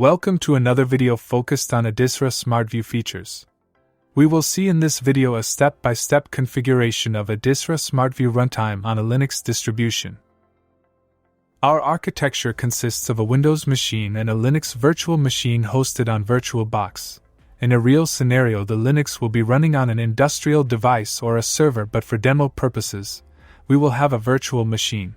Welcome to another video focused on ADISRA SmartView features. We will see in this video a step-by-step configuration of ADISRA SmartView runtime on a Linux distribution. Our architecture consists of a Windows machine and a Linux virtual machine hosted on VirtualBox. In a real scenario, the Linux will be running on an industrial device or a server, but for demo purposes, we will have a virtual machine.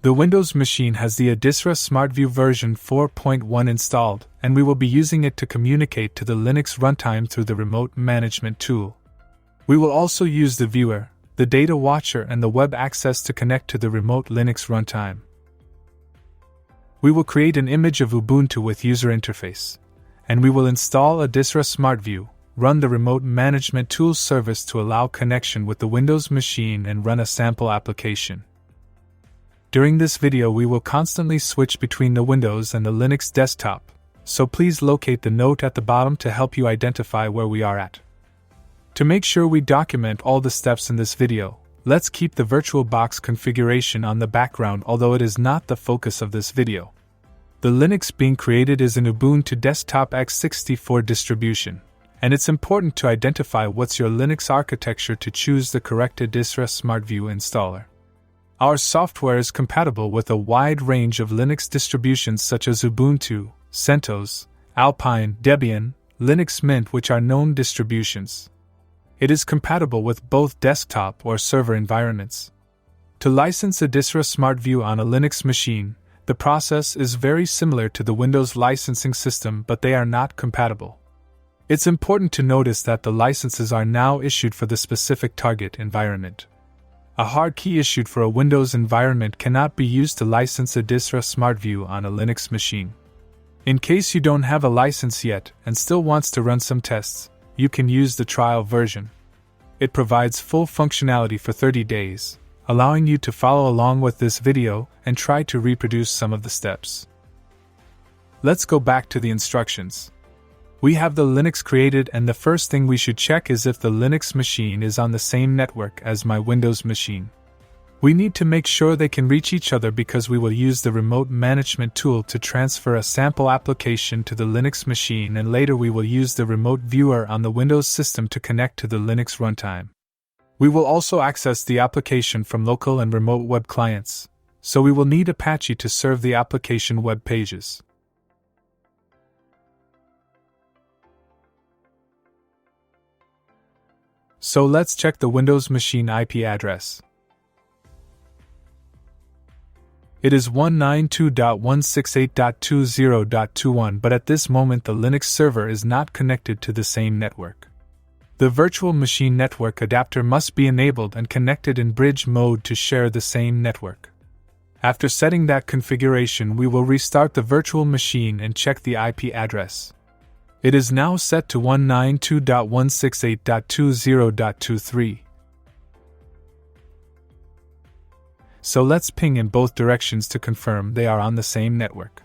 The Windows machine has the ADISRA SmartView version 4.1 installed, and we will be using it to communicate to the Linux runtime through the remote management tool. We will also use the viewer, the data watcher, and the web access to connect to the remote Linux runtime. We will create an image of Ubuntu with user interface, and we will install ADISRA SmartView, run the remote management tools service to allow connection with the Windows machine, and run a sample application. During this video, we will constantly switch between the Windows and the Linux desktop, so please locate the note at the bottom to help you identify where we are at. To make sure we document all the steps in this video, let's keep the VirtualBox configuration on the background, although it is not the focus of this video. The Linux being created is an Ubuntu Desktop X64 distribution, and it's important to identify what's your Linux architecture to choose the correct ADISRA SmartView installer. Our software is compatible with a wide range of Linux distributions such as Ubuntu, CentOS, Alpine, Debian, Linux Mint, which are known distributions. It is compatible with both desktop or server environments. To license ADISRA SmartView on a Linux machine, the process is very similar to the Windows licensing system, but they are not compatible. It's important to notice that the licenses are now issued for the specific target environment. A hard key issued for a Windows environment cannot be used to license ADISRA SmartView on a Linux machine. In case you don't have a license yet and still wants to run some tests, you can use the trial version. It provides full functionality for 30 days, allowing you to follow along with this video and try to reproduce some of the steps. Let's go back to the instructions. We have the Linux created, and the first thing we should check is if the Linux machine is on the same network as my Windows machine. We need to make sure they can reach each other because we will use the remote management tool to transfer a sample application to the Linux machine, and later we will use the remote viewer on the Windows system to connect to the Linux runtime. We will also access the application from local and remote web clients, so we will need Apache to serve the application web pages. So let's check the Windows machine IP address. It is 192.168.20.21, but at this moment the Linux server is not connected to the same network. The virtual machine network adapter must be enabled and connected in bridge mode to share the same network. After setting that configuration, we will restart the virtual machine and check the IP address. It is now set to 192.168.20.23. So let's ping in both directions to confirm they are on the same network.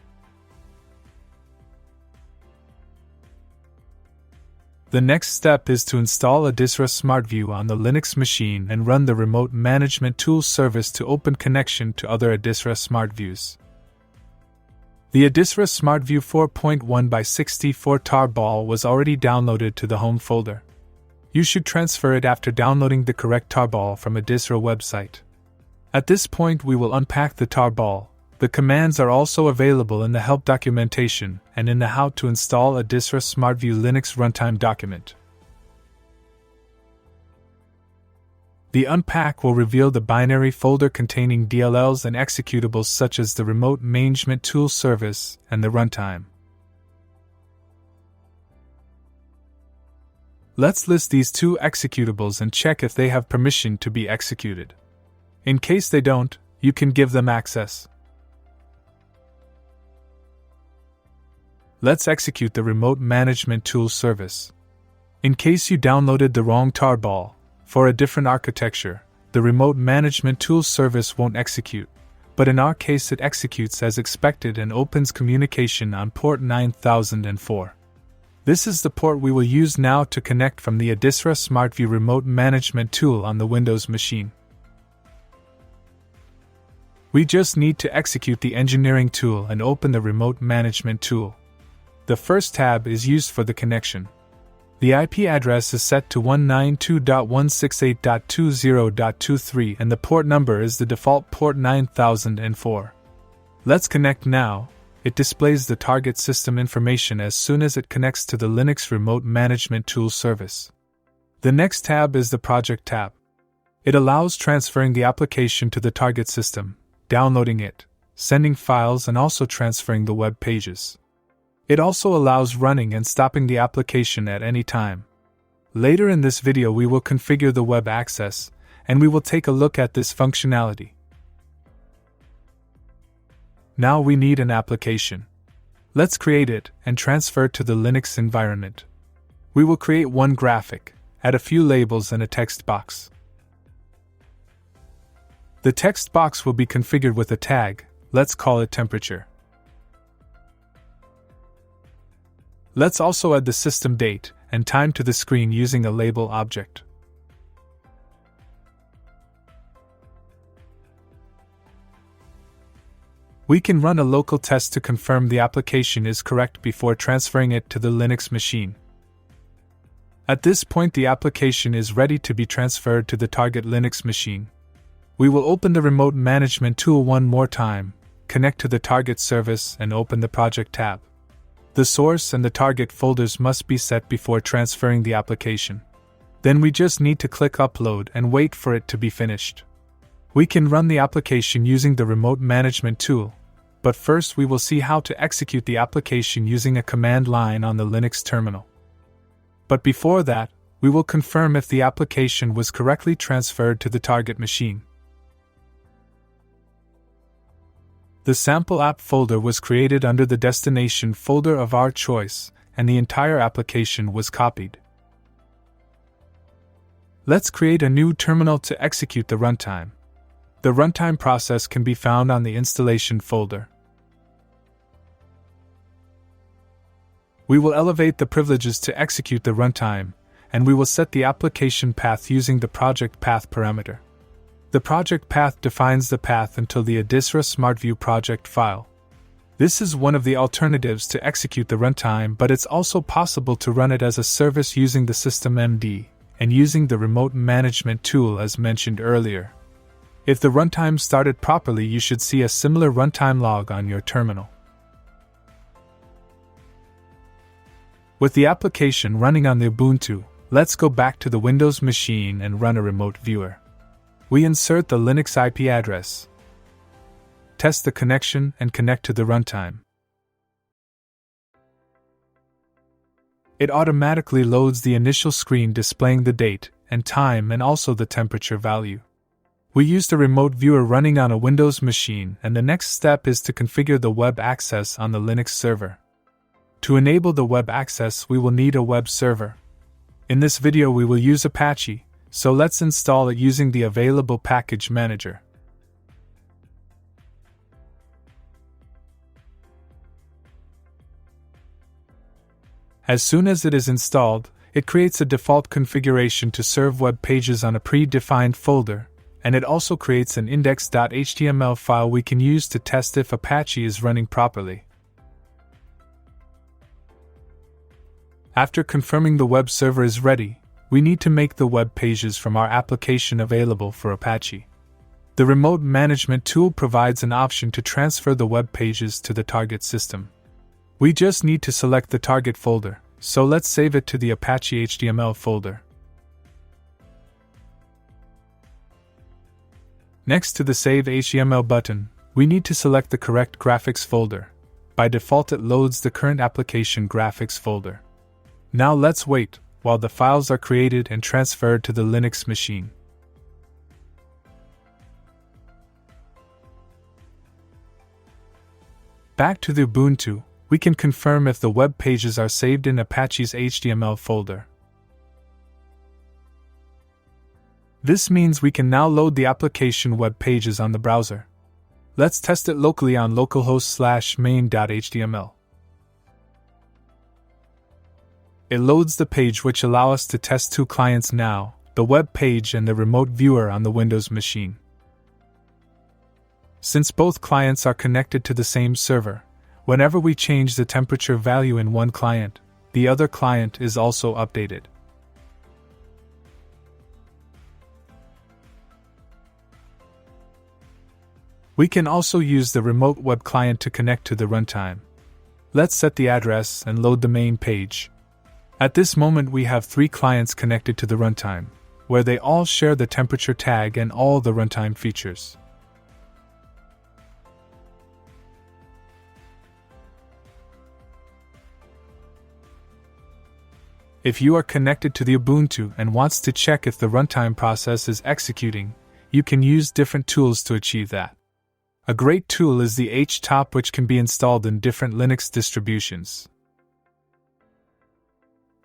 The next step is to install ADISRA SmartView on the Linux machine and run the remote management tools service to open connection to other ADISRA SmartViews. The ADISRA SmartView 4.1x64 tarball was already downloaded to the home folder. You should transfer it after downloading the correct tarball from ADISRA website. At this point, we will unpack the tarball. The commands are also available in the help documentation and in the How to Install ADISRA SmartView Linux Runtime document. The unpack will reveal the binary folder containing DLLs and executables such as the remote management tool service and the runtime. Let's list these two executables and check if they have permission to be executed. In case they don't, you can give them access. Let's execute the remote management tool service. In case you downloaded the wrong tarball, for a different architecture, the remote management tools service won't execute, but in our case it executes as expected and opens communication on port 9004. This is the port we will use now to connect from the ADISRA SmartView remote management tool on the Windows machine. We just need to execute the engineering tool and open the remote management tool. The first tab is used for the connection. The IP address is set to 192.168.20.23 and the port number is the default port 9004. Let's connect now. It displays the target system information as soon as it connects to the Linux Remote Management Tool service. The next tab is the Project tab. It allows transferring the application to the target system, downloading it, sending files, and also transferring the web pages. It also allows running and stopping the application at any time. Later in this video we will configure the web access, and we will take a look at this functionality. Now we need an application. Let's create it and transfer it to the Linux environment. We will create one graphic, add a few labels and a text box. The text box will be configured with a tag, let's call it temperature. Let's also add the system date and time to the screen using a label object. We can run a local test to confirm the application is correct before transferring it to the Linux machine. At this point, the application is ready to be transferred to the target Linux machine. We will open the Remote Management tool one more time, connect to the target service, and open the Project tab. The source and the target folders must be set before transferring the application. Then we just need to click Upload and wait for it to be finished. We can run the application using the Remote Management tool, but first we will see how to execute the application using a command line on the Linux terminal. But before that, we will confirm if the application was correctly transferred to the target machine. The sample app folder was created under the destination folder of our choice, and the entire application was copied. Let's create a new terminal to execute the runtime. The runtime process can be found on the installation folder. We will elevate the privileges to execute the runtime, and we will set the application path using the project path parameter. The project path defines the path until the ADISRA SmartView project file. This is one of the alternatives to execute the runtime, but it's also possible to run it as a service using the systemd and using the remote management tool as mentioned earlier. If the runtime started properly, you should see a similar runtime log on your terminal. With the application running on the Ubuntu, let's go back to the Windows machine and run a remote viewer. We insert the Linux IP address, test the connection, and connect to the runtime. It automatically loads the initial screen displaying the date and time and also the temperature value. We use the remote viewer running on a Windows machine, and the next step is to configure the web access on the Linux server. To enable the web access, we will need a web server. In this video we will use Apache, so let's install it using the available package manager. As soon as it is installed, it creates a default configuration to serve web pages on a predefined folder, and it also creates an index.html file we can use to test if Apache is running properly. After confirming the web server is ready, we need to make the web pages from our application available for Apache. The Remote Management tool provides an option to transfer the web pages to the target system. We just need to select the target folder, so let's save it to the Apache HTML folder. Next to the Save HTML button, we need to select the correct graphics folder. By default it loads the current application graphics folder. Now let's wait while the files are created and transferred to the Linux machine. Back to the Ubuntu, we can confirm if the web pages are saved in Apache's HTML folder. This means we can now load the application web pages on the browser. Let's test it locally on localhost/main.html. It loads the page which allow us to test two clients now, the web page and the remote viewer on the Windows machine. Since both clients are connected to the same server, whenever we change the temperature value in one client, the other client is also updated. We can also use the remote web client to connect to the runtime. Let's set the address and load the main page. At this moment we have 3 clients connected to the runtime, where they all share the temperature tag and all the runtime features. If you are connected to the Ubuntu and wants to check if the runtime process is executing, you can use different tools to achieve that. A great tool is the htop, which can be installed in different Linux distributions.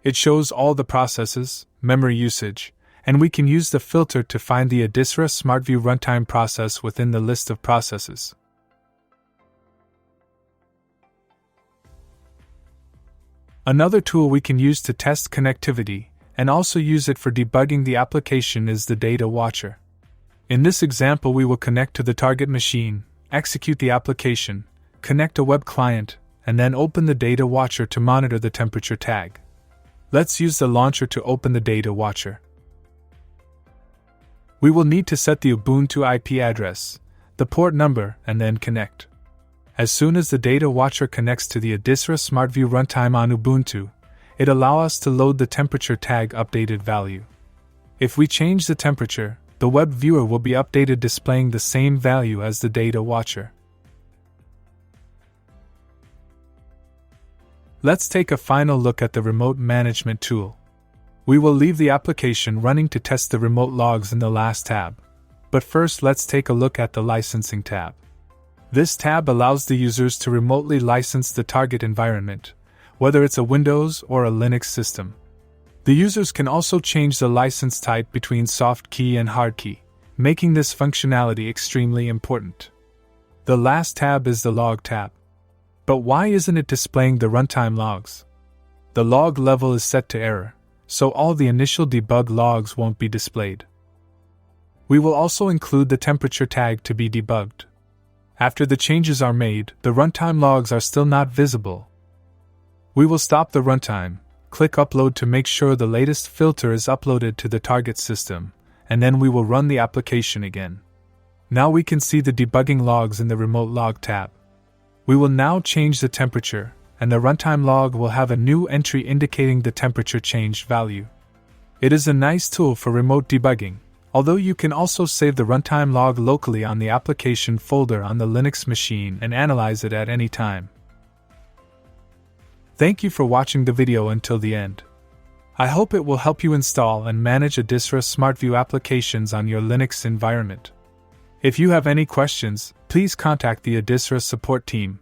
It shows all the processes, memory usage, and we can use the filter to find the ADISRA SmartView runtime process within the list of processes. Another tool we can use to test connectivity, and also use it for debugging the application, is the Data Watcher. In this example we will connect to the target machine, execute the application, connect a web client, and then open the Data Watcher to monitor the temperature tag. Let's use the launcher to open the Data Watcher. We will need to set the Ubuntu IP address, the port number, and then connect. As soon as the Data Watcher connects to the ADISRA SmartView runtime on Ubuntu, it allows us to load the temperature tag updated value. If we change the temperature, the web viewer will be updated displaying the same value as the Data Watcher. Let's take a final look at the Remote Management tool. We will leave the application running to test the remote logs in the last tab. But first let's take a look at the Licensing tab. This tab allows the users to remotely license the target environment, whether it's a Windows or a Linux system. The users can also change the license type between soft key and hard key, making this functionality extremely important. The last tab is the Log tab. But why isn't it displaying the runtime logs? The log level is set to error, so all the initial debug logs won't be displayed. We will also include the temperature tag to be debugged. After the changes are made, the runtime logs are still not visible. We will stop the runtime, click Upload to make sure the latest filter is uploaded to the target system, and then we will run the application again. Now we can see the debugging logs in the Remote Log tab. We will now change the temperature, and the runtime log will have a new entry indicating the temperature changed value. It is a nice tool for remote debugging, although you can also save the runtime log locally on the application folder on the Linux machine and analyze it at any time. Thank you for watching the video until the end. I hope it will help you install and manage ADISRA SmartView applications on your Linux environment. If you have any questions, please contact the ADISRA support team.